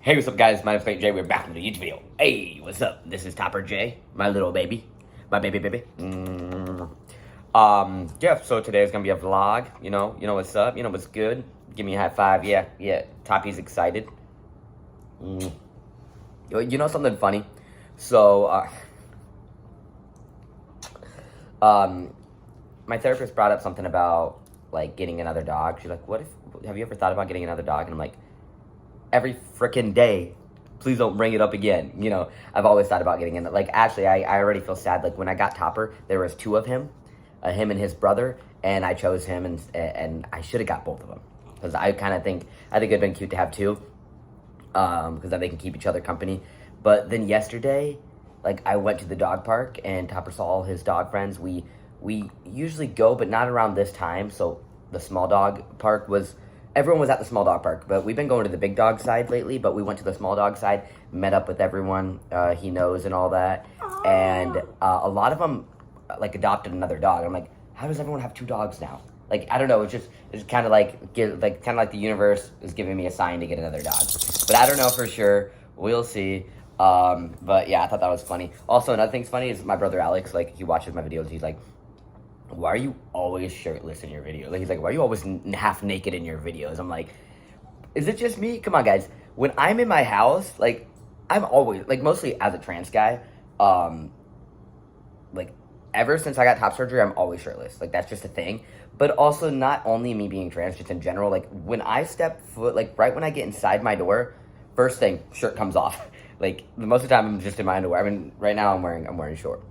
Hey, what's up, guys? My name's Clayton J. We're back with a YouTube video. Hey, what's up? This is Topper J, my little baby. My baby. Yeah, so today's gonna be a vlog. You know what's up, you know what's good. Give me a high five. Yeah, Toppy's excited. You know something funny? So, my therapist brought up something about, like, getting another dog. She's like, have you ever thought about getting another dog? And I'm like, every freaking day, please don't bring it up again. You know, I've always thought about getting in. Like, actually, I already feel sad. Like, when I got Topper, there was two of him and his brother, and I chose him, and I should have got both of them. Because I think it'd been cute to have two, because then they can keep each other company. But then yesterday, like, I went to the dog park, and Topper saw all his dog friends. We usually go, but not around this time, so the small dog park everyone was at the small dog park, but we've been going to the big dog side lately, but we went to the small dog side, met up with everyone he knows and all that, and a lot of them, like, adopted another dog. I'm like, how does everyone have two dogs now? Like, I don't know, it's kind of like the universe is giving me a sign to get another dog, but I don't know for sure. We'll see. But yeah, I thought that was funny. Also, another thing's funny is my brother Alex, like, he watches my videos, he's like, why are you always shirtless in your videos? Like, he's like, why are you always half naked in your videos? I'm like, is it just me? Come on, guys. When I'm in my house, like, I'm always, like, mostly as a trans guy, like, ever since I got top surgery, I'm always shirtless. Like, that's just a thing. But also, not only me being trans, just in general, like, when I step foot, like, right when I get inside my door, first thing, shirt comes off. Like, most of the time, I'm just in my underwear. I mean, right now, I'm wearing short.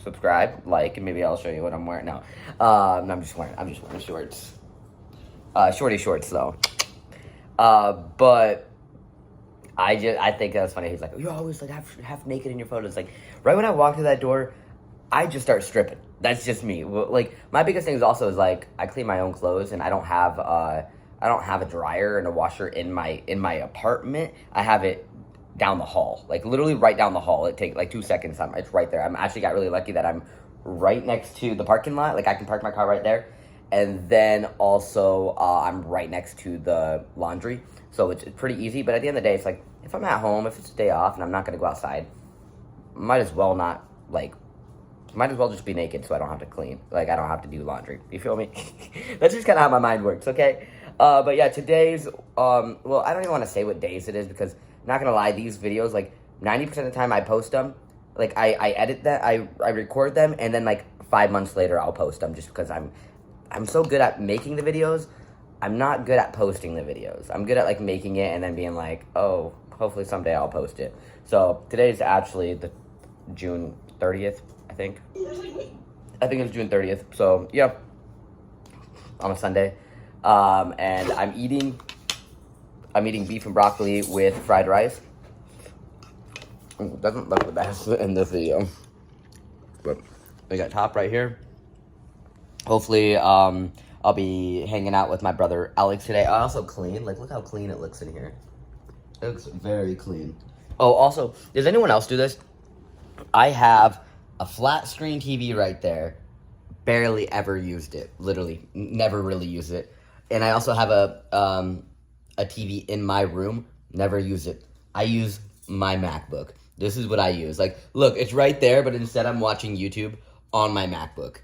Subscribe, like, and maybe I'll show you what I'm wearing. No, I'm just wearing shorts. Shorty shorts though. But I think that's funny. He's like, you're always like half naked in your photos. Like, right when I walk through that door, I just start stripping. That's just me. Like, my biggest thing is like, I clean my own clothes, and I don't have a dryer and a washer in my apartment. I have it down the hall, like, literally right down the hall. It takes like 2 seconds. It's right there. I'm actually got really lucky that I'm right next to the parking lot. Like, I can park my car right there, and then also I'm right next to the laundry, so it's pretty easy. But at the end of the day, it's like, if I'm at home, if it's a day off and I'm not gonna go outside, might as well just be naked, so I don't have to clean. Like, I don't have to do laundry. You feel me? That's just kind of how my mind works. Okay. But yeah, today's well, I don't even want to say what days it is, because I'm not gonna lie, these videos, like, 90% of the time I post them, like, I edit that, I record them, and then, like, 5 months later I'll post them, just because I'm so good at making the videos. I'm not good at posting the videos. I'm good at, like, making it and then being like, oh, hopefully someday I'll post it. So today's actually the June 30th, I think it's June 30th. So yeah, on a Sunday, and I'm eating beef and broccoli with fried rice. It doesn't look the best in this video, but we got Top right here. Hopefully, I'll be hanging out with my brother Alex today. I also clean. Like, look how clean it looks in here. It looks very clean. Oh, also, does anyone else do this? I have a flat screen TV right there. Barely ever used it. Literally, never really used it. And I also have a TV in my room. Never use it. I use my MacBook. This is what I use. Like, look, it's right there, but instead I'm watching YouTube on my MacBook.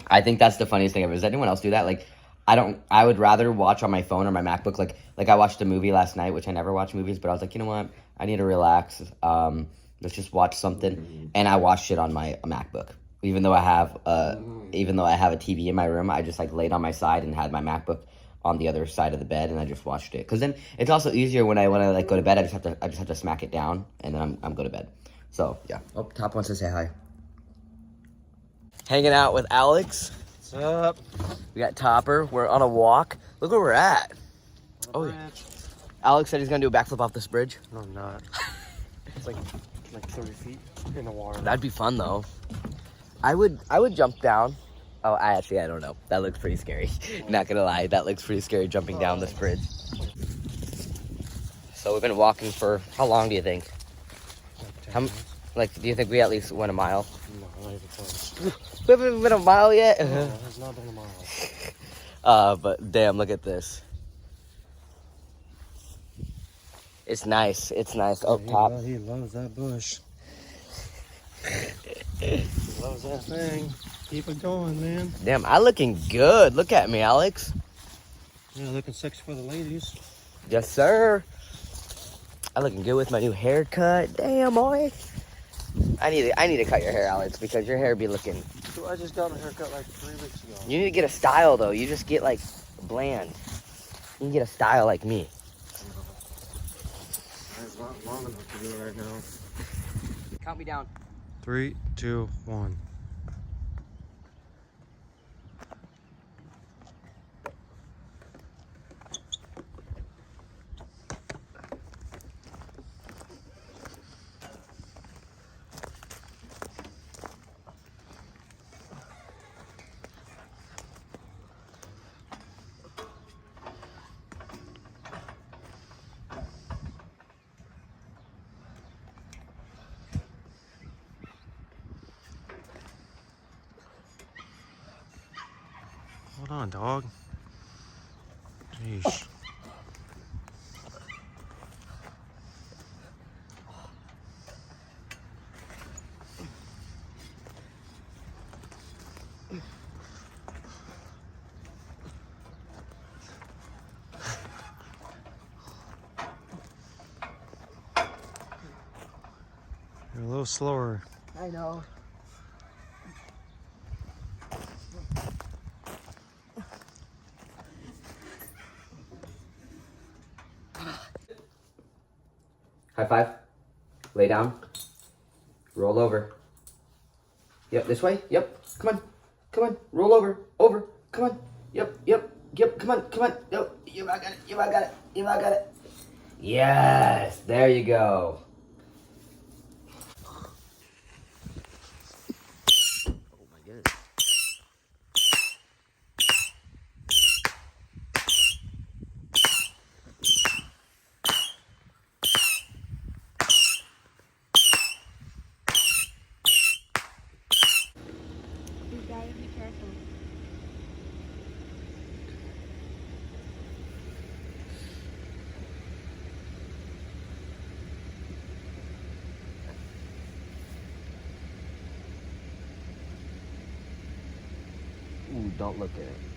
I think that's the funniest thing ever. Does anyone else do that? Like, I would rather watch on my phone or my MacBook. Like I watched a movie last night, which I never watch movies, but I was like, you know what? I need to relax. Let's just watch something. And I watched it on my MacBook. Even though I have a TV in my room, I just, like, laid on my side and had my MacBook on the other side of the bed, and I just watched it. Because then it's also easier when I like, go to bed. I just have to smack it down, and then I'm go to bed. So yeah. Oh, Top wants to say hi. Hanging out with Alex. What's up? We got Topper. We're on a walk. Look where we're at. Oh yeah. Alex said he's gonna do a backflip off this bridge. No, I'm not. It's like 30 feet in the water. That'd be fun though. I would jump down. Oh, I don't know. That looks pretty scary. Not gonna lie, that looks pretty scary, jumping down this bridge. So we've been walking for, how long do you think? Do you think we at least went a mile? No, not even close. We haven't been a mile yet? No, it has not been a mile. But damn, look at this. It's nice. It's nice. Up He top. he loves that bush. He loves that thing. Keep it going, man. Damn, I looking good. Look at me, Alex. Yeah, looking sexy for the ladies. Yes, sir. I looking good with my new haircut. Damn, boy. I need to cut your hair, Alex, because your hair be looking. So I just got a haircut like 3 weeks ago. You need to get a style though. You just get like bland. You can get a style like me. It's not long enough to do it right now. Count me down. 3, 2, 1. Hold on, dog. Jeez. You're a little slower. I know. High five. Lay down. Roll over. Yep, this way. Yep. Come on. Come on. Roll over. Over. Come on. Yep. Yep. Yep. Come on. Come on. Yep. You about got it. You about got it. You about got it. Yes. There you go. Oh my goodness. You gotta be careful. Ooh, don't look at it.